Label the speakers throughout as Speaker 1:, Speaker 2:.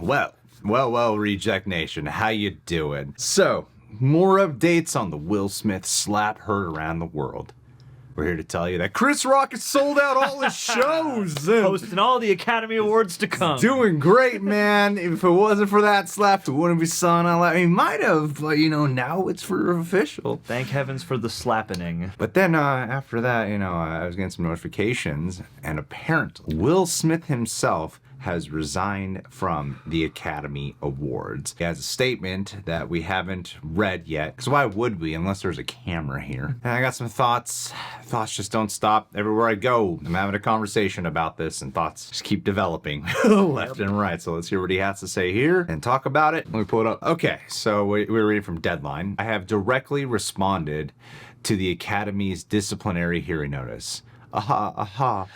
Speaker 1: Well, Reject Nation, how you doing? So, more updates on the Will Smith slap heard around the world. We're here to tell you that Chris Rock has sold out all his shows.
Speaker 2: Hosting all the Academy Awards to come.
Speaker 1: Doing great, man. If it wasn't for that slap, it wouldn't be selling out. I mean, he might have, but, now it's for official.
Speaker 2: Thank heavens for the slappening.
Speaker 1: But then after that, I was getting some notifications, and apparently Will Smith himself has resigned from the Academy Awards. He has a statement that we haven't read yet, because why would we unless there's a camera here? And I got some thoughts. Thoughts just don't stop. Everywhere I go, I'm having a conversation about this, and thoughts just keep developing left and right. So let's hear what he has to say here and talk about it. Let me pull it up. Okay, so we're reading from Deadline. I have directly responded to the Academy's disciplinary hearing notice. Aha.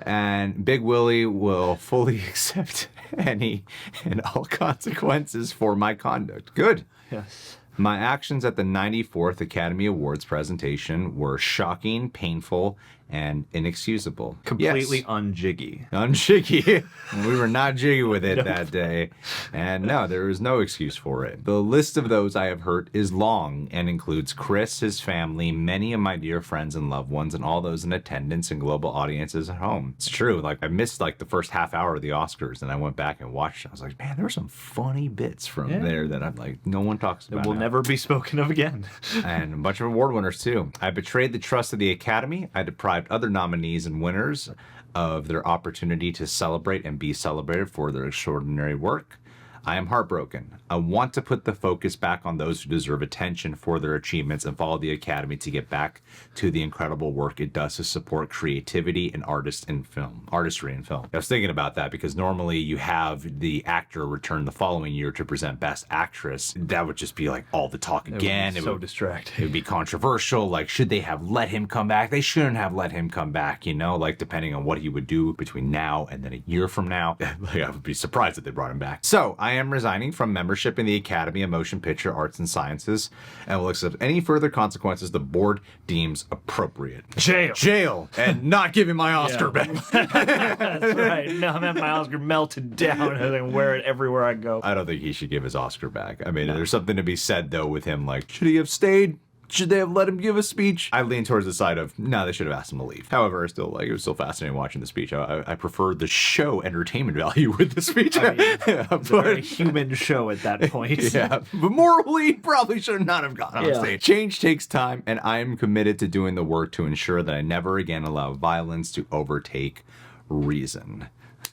Speaker 1: And Big Willie will fully accept any and all consequences for my conduct. Good.
Speaker 2: Yes.
Speaker 1: My actions at the 94th Academy Awards presentation were shocking, painful, and inexcusable.
Speaker 2: Completely unjiggy.
Speaker 1: Unjiggy. We were not jiggy with it that day. And no, there is no excuse for it. The list of those I have hurt is long and includes Chris, his family, many of my dear friends and loved ones, and all those in attendance and global audiences at home. It's true. I missed the first half hour of the Oscars, and I went back and watched it. I was like, man, there were some funny bits from there that I'm no one talks about.
Speaker 2: It will never be spoken of again.
Speaker 1: And a bunch of award winners too. I betrayed the trust of the Academy. I deprived other nominees and winners of their opportunity to celebrate and be celebrated for their extraordinary work. I am heartbroken. I want to put the focus back on those who deserve attention for their achievements and follow the Academy to get back to the incredible work it does to support creativity and artistry in film. I was thinking about that because normally you have the actor return the following year to present Best Actress. That would just be all the talk again.
Speaker 2: It would be so distracting.
Speaker 1: It would be controversial. Should they have let him come back? They shouldn't have let him come back, depending on what he would do between now and then a year from now. I would be surprised if they brought him back. So I am resigning from membership in the Academy of Motion Picture Arts and Sciences and will accept any further consequences the board deems appropriate. Jail! And not giving my Oscar back.
Speaker 2: That's right. No, I'm having my Oscar melted down and I wear it everywhere I go.
Speaker 1: I don't think he should give his Oscar back. I mean, there's something to be said, though, with him. Should he have stayed? Should they have let him give a speech? I lean towards the side of, no, they should have asked him to leave. However, it was still fascinating watching the speech. I prefer the show entertainment value with the speech.
Speaker 2: I mean, it's a very human show at that point.
Speaker 1: Yeah, but morally, probably should not have gone on stage. Change takes time, and I am committed to doing the work to ensure that I never again allow violence to overtake reason.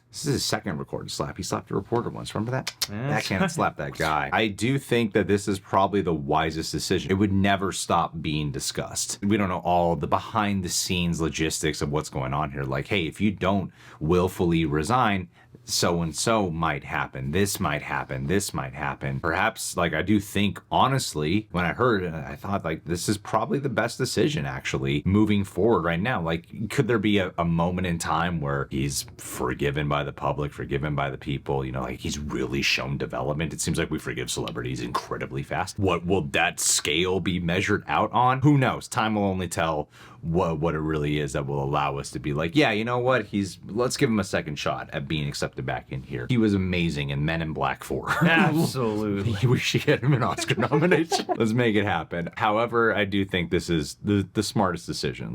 Speaker 1: This is his second recorded slap. He slapped a reporter once. Remember that? That can't slap that guy. I do think that this is probably the wisest decision. It would never stop being discussed. We don't know all the behind-the-scenes logistics of what's going on here. Hey, if you don't willfully resign, so-and-so might happen. This might happen. This might happen. Perhaps, I do think, honestly, when I heard it, I thought, this is probably the best decision, actually, moving forward right now. Could there be a moment in time where he's forgiven by the public, forgiven by the people, he's really shown development? It seems like we forgive celebrities incredibly fast. What will that scale be measured out on? Who knows? Time will only tell what it really is that will allow us to be yeah, you know what? Let's give him a second shot at being accepted back in here. He was amazing in Men in Black 4.
Speaker 2: Absolutely.
Speaker 1: We should get him an Oscar nomination. Let's make it happen. However, I do think this is the smartest decision.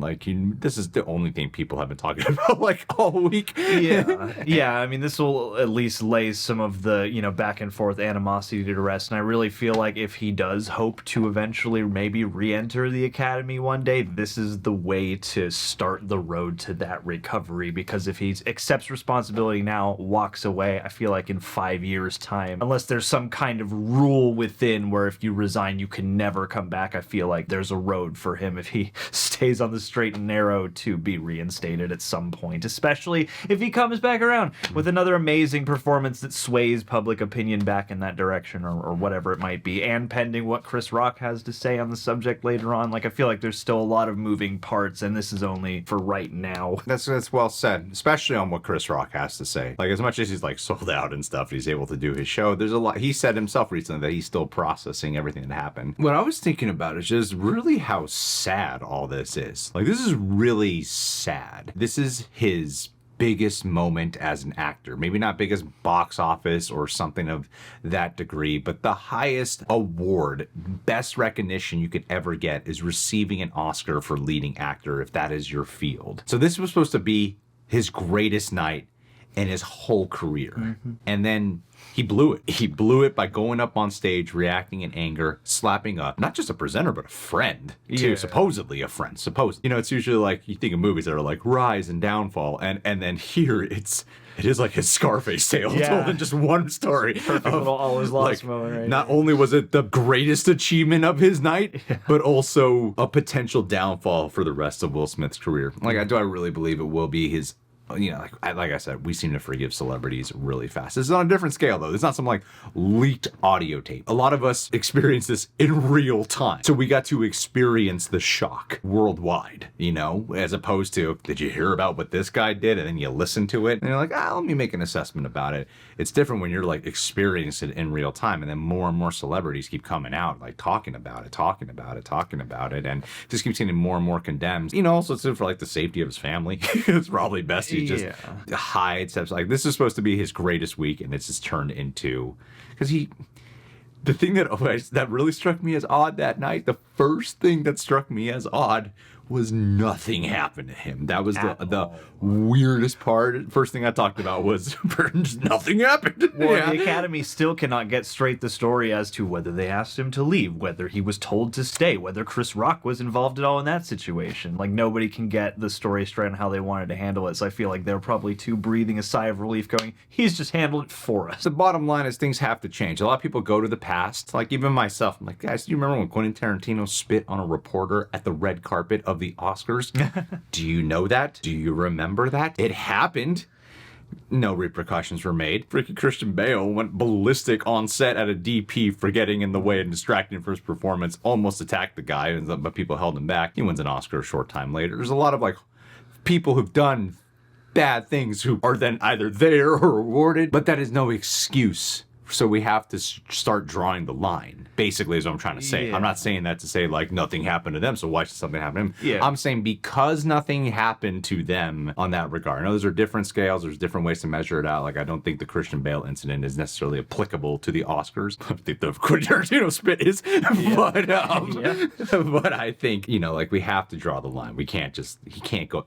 Speaker 1: This is the only thing people have been talking about all week.
Speaker 2: Yeah. I mean, this will at least lay some of the, back and forth animosity to rest. And I really feel if he does hope to eventually maybe re-enter the Academy one day, this is the way to start the road to that recovery. Because if he accepts responsibility now, walks away, I feel in 5 years' time, unless there's some kind of rule within where if you resign, you can never come back, I feel there's a road for him if he stays on the straight and narrow to be reinstated at some point, especially if he comes back around with another amazing performance that sways public opinion back in that direction or whatever it might be, and pending what Chris Rock has to say on the subject later on. I feel there's still a lot of moving parts, and this is only for right now.
Speaker 1: That's well said, especially on what Chris Rock has to say. As much as he's sold out and stuff, he's able to do his show, there's a lot. He said himself recently that he's still processing everything that happened. What I was thinking about is just really how sad all this is. This is really sad. This is his biggest moment as an actor. Maybe not biggest box office or something of that degree, but the highest award, best recognition you could ever get is receiving an Oscar for leading actor, if that is your field. So this was supposed to be his greatest night in his whole career. And then he blew it. He blew it by going up on stage, reacting in anger, slapping not just a presenter, but a friend, too. Supposedly a friend. You know, it's usually like, you think of movies that are like rise and downfall, and then here it is like his Scarface tale told in just one story.
Speaker 2: Perfect little all is lost moment, right?
Speaker 1: Not only was it the greatest achievement of his night, but also a potential downfall for the rest of Will Smith's career. Like, I really believe it will be his, you know, like I said, we seem to forgive celebrities really fast. This is on a different scale, though. It's not some like leaked audio tape. A lot of us experience this in real time. So we got to experience the shock worldwide, you know, as opposed to, did you hear about what this guy did? And then you listen to it and you're like, let me make an assessment about it. It's different when you're like experiencing it in real time. And then more and more celebrities keep coming out, like talking about it. And just keeps getting more and more condemned. You know, also it's for like the safety of his family. It's probably best he just hides steps. Like, this is supposed to be his greatest week, and it's just turned into, because the thing that really struck me as odd that night, the first thing that struck me as odd was nothing happened to him. That was the weirdest part. First thing I talked about was just nothing happened.
Speaker 2: Well, the Academy still cannot get straight the story as to whether they asked him to leave, whether he was told to stay, whether Chris Rock was involved at all in that situation. Like, nobody can get the story straight on how they wanted to handle it, so I feel like they're probably too breathing a sigh of relief going, he's just handled it for us.
Speaker 1: The bottom line is things have to change. A lot of people go to the past, like even myself. I'm like, guys, do you remember when Quentin Tarantino spit on a reporter at the red carpet of the Oscars? Do you know that? Do you remember that? It happened. No repercussions were made. Freaking Christian Bale went ballistic on set at a DP for getting in the way and distracting from his performance. Almost attacked the guy, but people held him back. He wins an Oscar a short time later. There's a lot of like people who've done bad things who are then either there or rewarded, but that is no excuse. So we have to start drawing the line, basically, is what I'm trying to say. I'm not saying that to say, like, nothing happened to them, so why should something happen to him? I'm saying because nothing happened to them on that regard. I know those are different scales. There's different ways to measure it out. Like, I don't think the Christian Bale incident is necessarily applicable to the Oscars. I think the Quentin Tarantino spit is. But I think, you know, like, we have to draw the line. He can't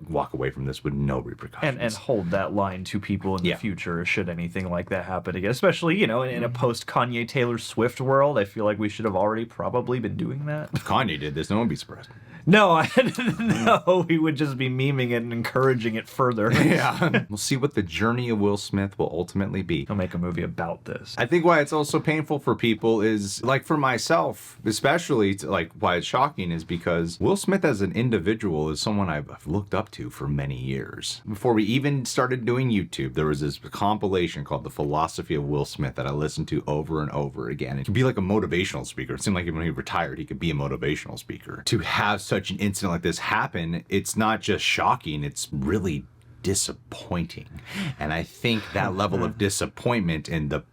Speaker 1: walk away from this with no repercussions.
Speaker 2: And hold that line to people in the future should anything like that happen again. Especially, you know, in a post-Kanye Taylor Swift world, I feel like we should have already probably been doing that.
Speaker 1: If Kanye did this, no one would be surprised.
Speaker 2: No, no, we would just be memeing it and encouraging it further.
Speaker 1: We'll see what the journey of Will Smith will ultimately be.
Speaker 2: He'll make a movie about this.
Speaker 1: I think why it's also painful for people is, like for myself, especially, like why it's shocking is because Will Smith as an individual is someone I've looked up to for many years. Before we even started doing YouTube, there was this compilation called The Philosophy of Will Smith that I listened to over and over again. It could be like a motivational speaker. It seemed like when he retired, he could be a motivational speaker. To have such an incident like this happen, it's not just shocking, it's really disappointing. And I think that level of disappointment in the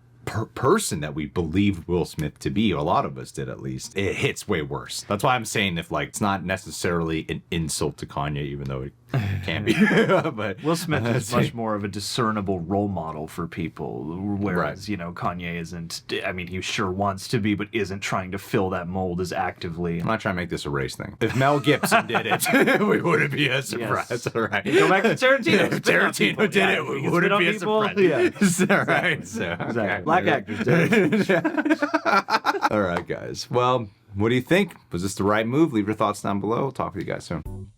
Speaker 1: person that we believe Will Smith to be, a lot of us did at least, it hits way worse. That's why I'm saying if like it's not necessarily an insult to Kanye, even though it can be. But
Speaker 2: Will Smith is much more of a discernible role model for people, whereas, you know, Kanye isn't. I mean, he sure wants to be, but isn't trying to fill that mold as actively.
Speaker 1: I'm not trying to make this a race thing. If Mel Gibson did it, we wouldn't be as surprised.
Speaker 2: Yes.
Speaker 1: All right.
Speaker 2: Go back to Tarantino.
Speaker 1: If Tarantino did it, we wouldn't be as surprised.
Speaker 2: Yeah.
Speaker 1: All right. So,
Speaker 2: exactly. Black actors did it.
Speaker 1: All right, guys. Well, what do you think? Was this the right move? Leave your thoughts down below. Talk with you guys soon.